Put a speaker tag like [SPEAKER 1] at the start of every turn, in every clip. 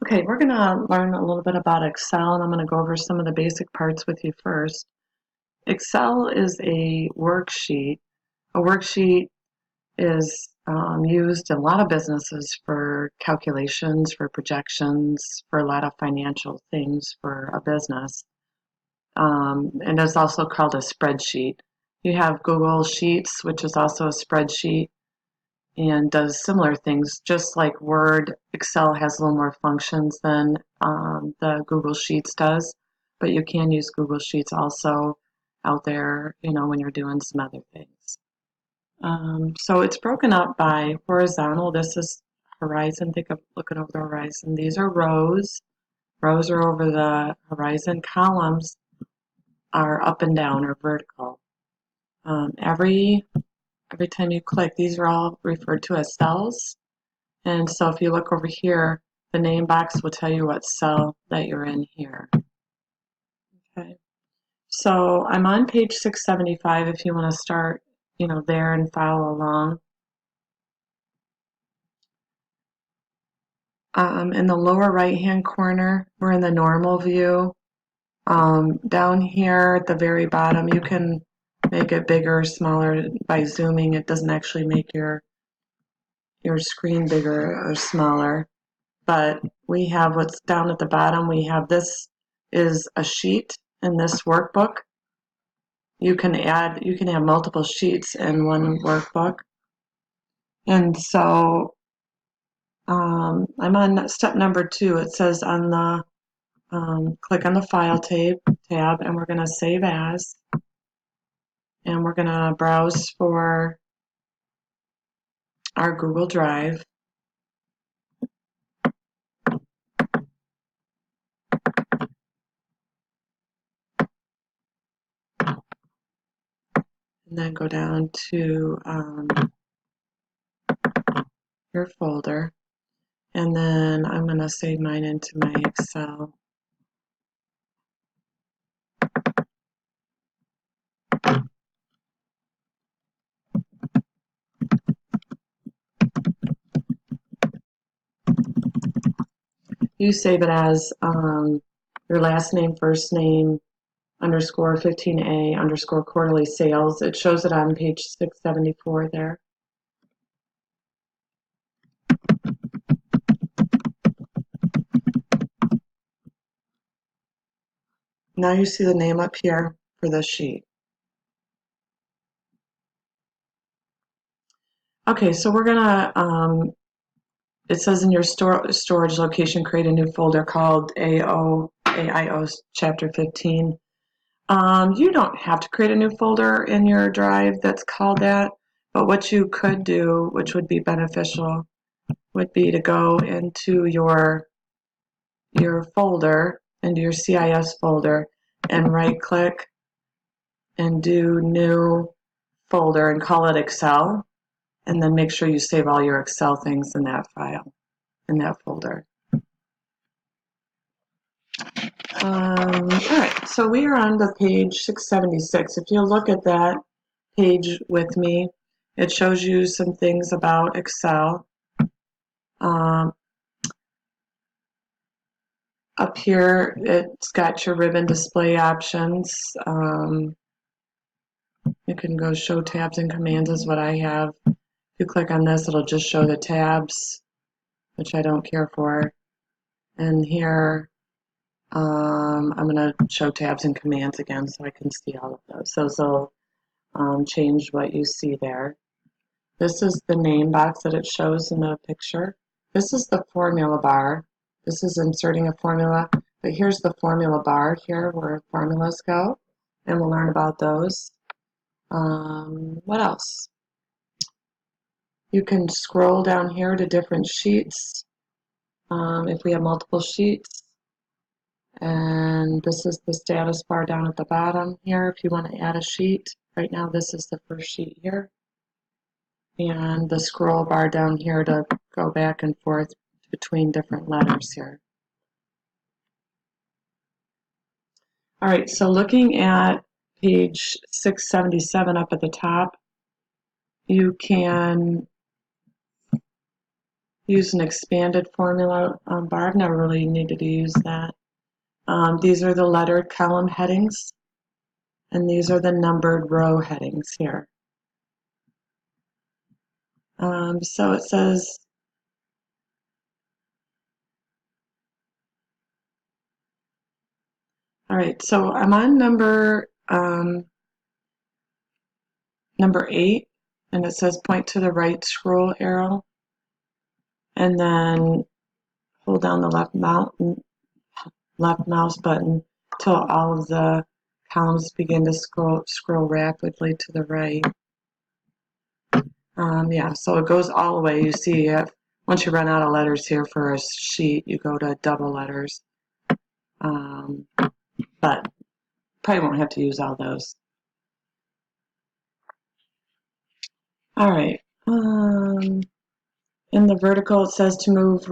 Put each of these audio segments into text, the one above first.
[SPEAKER 1] Okay, we're going to learn a little bit about Excel, and I'm going to go over some of the basic parts with you first. Excel is a worksheet. A worksheet is used in a lot of businesses for calculations, for projections, for a lot of financial things for a business. And it's also called a spreadsheet. You have Google Sheets, which is also a spreadsheet and does similar things. Just like Word, Excel has a little more functions than the Google Sheets does, but you can use Google Sheets also out there, when you're doing some other things. So it's broken up by horizontal. This is horizon. Think of looking over the horizon. These are rows. Rows are over the horizon. Columns are up and down or vertical. Every time you click, these are all referred to as cells. And so if you look over here, the name box will tell you what cell that you're in here. Okay. So I'm on page 675 if you want to start, there and follow along. In the lower right-hand corner, we're in the normal view. Down here at the very bottom, you can make it bigger or smaller by zooming. It doesn't actually make your screen bigger or smaller. But we have what's down at the bottom. We have this is a sheet in this workbook. You can have multiple sheets in one workbook. And so I'm on step number 2. It says on the click on the File tab, and we're going to Save As, and we're going to browse for our Google Drive. And then go down to your folder. And then I'm going to save mine into my Excel. You save it as your last name, first name, underscore 15A, underscore quarterly sales. It shows it on page 674 there. Now you see the name up here for this sheet. Okay, so we're gonna, it says in your storage location, create a new folder called AIO Chapter 15. You don't have to create a new folder in your drive that's called that, but what you could do, which would be beneficial, would be to go into your folder, into your CIS folder, and right-click and do New Folder and call it Excel, and then make sure you save all your Excel things in that file, in that folder. All right, so we are on to page 676. If you look at that page with me, it shows you some things about Excel. Up here, it's got your ribbon display options. You can go show tabs and commands is what I have. If you click on this, it'll just show the tabs, which I don't care for. And here, I'm going to show tabs and commands again so I can see all of those. So they'll change what you see there. This is the name box that it shows in the picture. This is the formula bar. This is inserting a formula, but here's the formula bar here where formulas go, and we'll learn about those. What else? You can scroll down here to different sheets if we have multiple sheets. And this is the status bar down at the bottom here if you want to add a sheet. Right now this is the first sheet here. And the scroll bar down here to go back and forth between different letters here. All right, so looking at page 677 up at the top, you can use an expanded formula bar. I've never really needed to use that. These are the lettered column headings, and these are the numbered row headings here. So it says, all right, so I'm on number 8, and it says point to the right scroll arrow, and then hold down the left mouse button till all of the columns begin to scroll rapidly to the right. Yeah, so it goes all the way. You see, once you run out of letters here for a sheet, you go to double letters. But probably won't have to use all those. All right. In the vertical, it says to move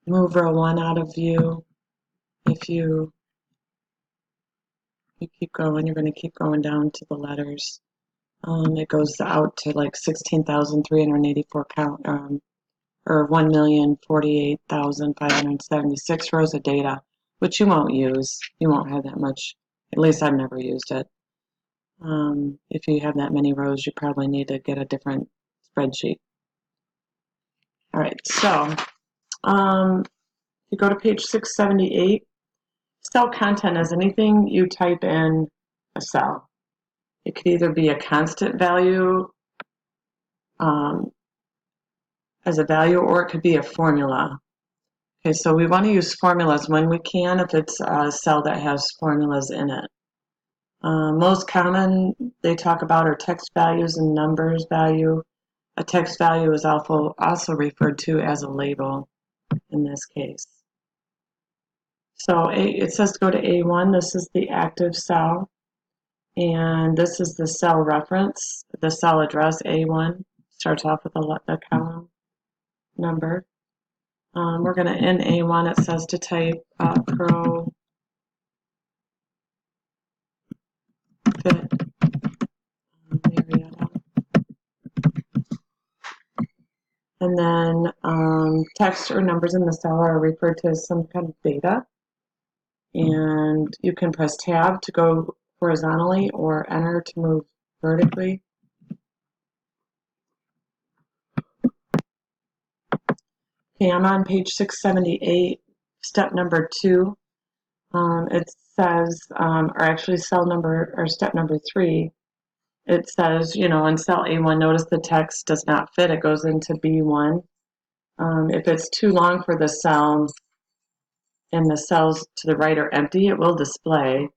[SPEAKER 1] move row 1 out of view. If you keep going, you're going to keep going down to the letters. It goes out to like 16,384 count, or 1,048,576 rows of data, which you won't use. You won't have that much. At least I've never used it. If you have that many rows, you probably need to get a different spreadsheet. All right, so you go to page 678. Cell content is anything you type in a cell. It could either be a constant value as a value, or it could be a formula. Okay, so we want to use formulas when we can if it's a cell that has formulas in it. Most common they talk about are text values and numbers value. A text value is also referred to as a label in this case. So it says to go to A1. This is the active cell, and this is the cell reference. The cell address A1 starts off with the column number. We're going to, in A1, it says to type pro fit Marietta. And then text or numbers in the cell are referred to as some kind of data. And you can press tab to go horizontally or enter to move vertically. Okay, I'm on page 678, step number 2. It says, or actually cell number, or step number 3, it says, in cell A1, notice the text does not fit. It goes into B1. If it's too long for the cell and the cells to the right are empty, it will display.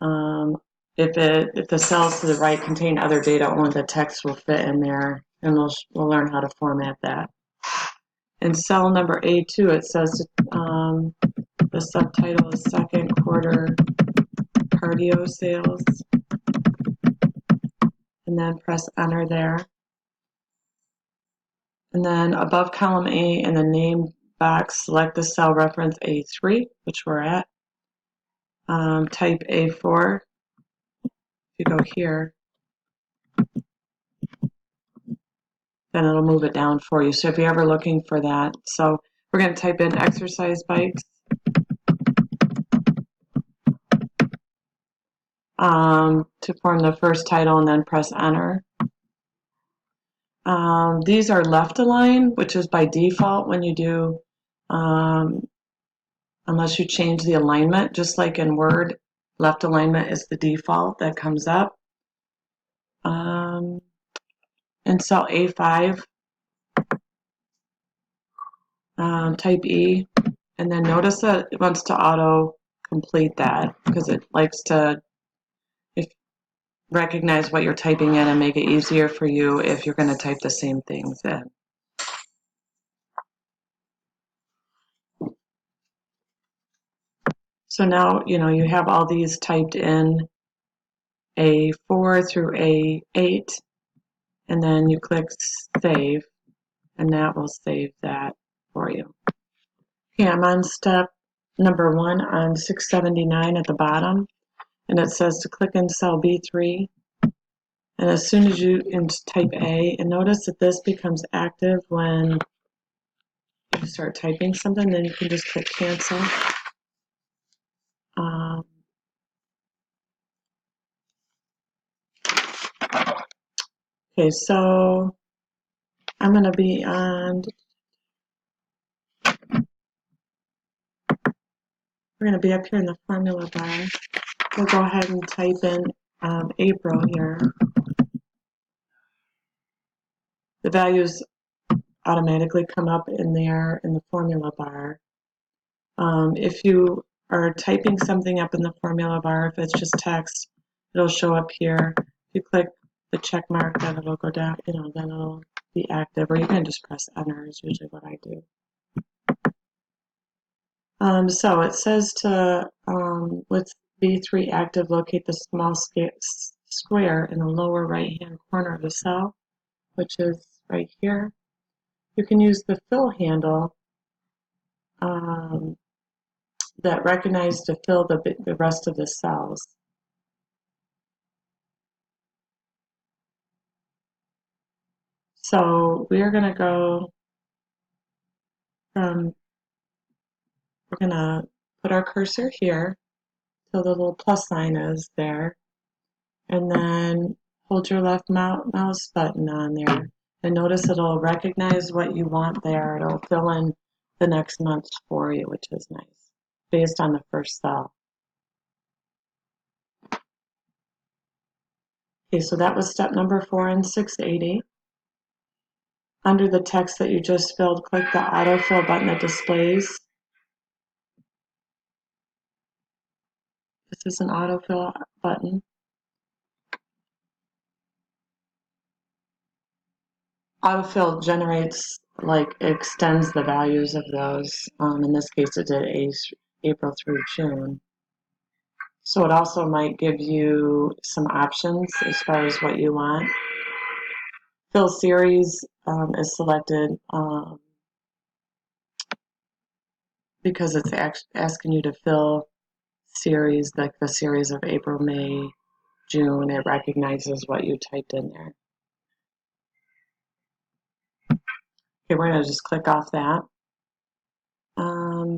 [SPEAKER 1] If the cells to the right contain other data, only the text will fit in there, and we'll learn how to format that. In cell number A2, it says the subtitle is second quarter cardio sales, and then press enter there. And then above column A in the name box, select the cell reference A3, which we're at. Type A4. If you go here, then it'll move it down for you. So if you're ever looking for that, so we're going to type in exercise bikes. To form the first title, and then press enter. These are left aligned, which is by default when you do, unless you change the alignment, just like in Word, left alignment is the default that comes up. In cell A5, type E, and then notice that it wants to auto complete that because it likes to recognize what you're typing in and make it easier for you if you're going to type the same things in. So now, you have all these typed in A4 through A8, and then you click save, and that will save that for you. Okay, I'm on step number 1 on 679 at the bottom, and it says to click in cell B3, And as soon as you type A, and notice that this becomes active when you start typing something, then you can just click cancel. Okay, so I'm going to be on, we're going to be up here in the formula bar. We'll go ahead and type in April here. The values automatically come up in there in the formula bar. If you are typing something up in the formula bar, if it's just text, it'll show up here. If you click the check mark, then it'll go down, then it'll be active, or you can just press enter is usually what I do. So it says to, with B3 active, locate the small square in the lower right-hand corner of the cell, which is right here. You can use the fill handle that recognizes to fill the rest of the cells. So we're going to go from, we're going to put our cursor here till the little plus sign is there, and then hold your left mouse button on there. And notice it'll recognize what you want there. It'll fill in the next month for you, which is nice, based on the first cell. Okay, so that was step number 4 in 680. Under the text that you just filled, click the autofill button that displays. This is an autofill button. Autofill generates, extends the values of those. In this case, it did April through June. So it also might give you some options as far as what you want. Fill series is selected because it's asking you to fill series, like the series of April, May, June. It recognizes what you typed in there. Okay, we're going to just click off that.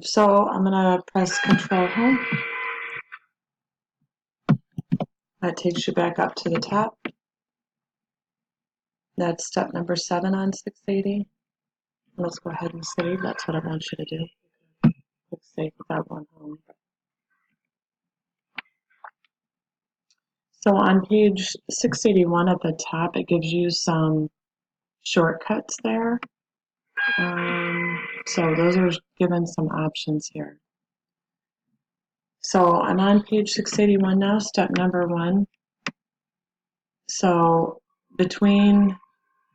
[SPEAKER 1] So I'm going to press Control Home. That takes you back up to the top. That's step number 7 on 680. Let's go ahead and save. That's what I want you to do. Click Save without going home. So on page 681 at the top, it gives you some shortcuts there. So those are given some options here. So I'm on page 681 now, step number 1. So between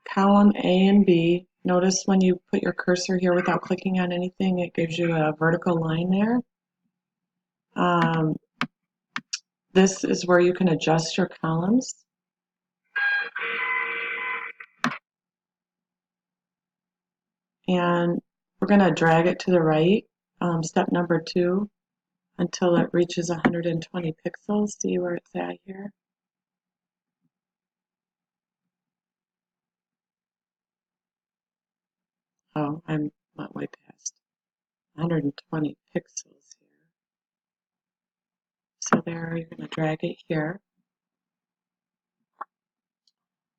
[SPEAKER 1] column A and B, notice when you put your cursor here without clicking on anything, it gives you a vertical line there. This is where you can adjust your columns. And we're going to drag it to the right, step number 2, until it reaches 120 pixels. See where it's at here? Oh, I'm not way past 120 pixels here. So there, you're going to drag it here.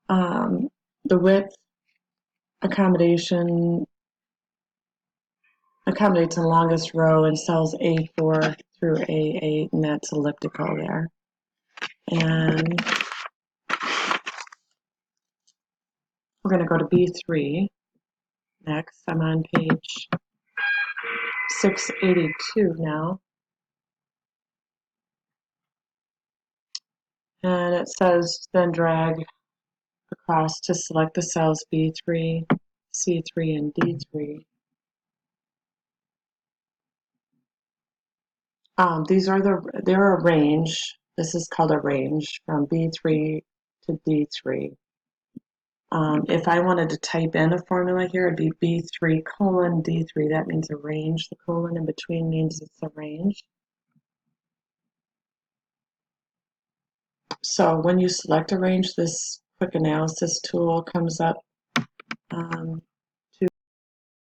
[SPEAKER 1] The width accommodation accommodates the longest row in cells A4 through A8, and that's elliptical there. And we're going to go to B3 next. I'm on page 682 now. And it says then drag across to select the cells B3, C3, and D3. They're a range. This is called a range from B3 to D3. If I wanted to type in a formula here, it'd be B3 colon D3. That means a range. The colon in between means it's a range. So when you select arrange, this quick analysis tool comes up.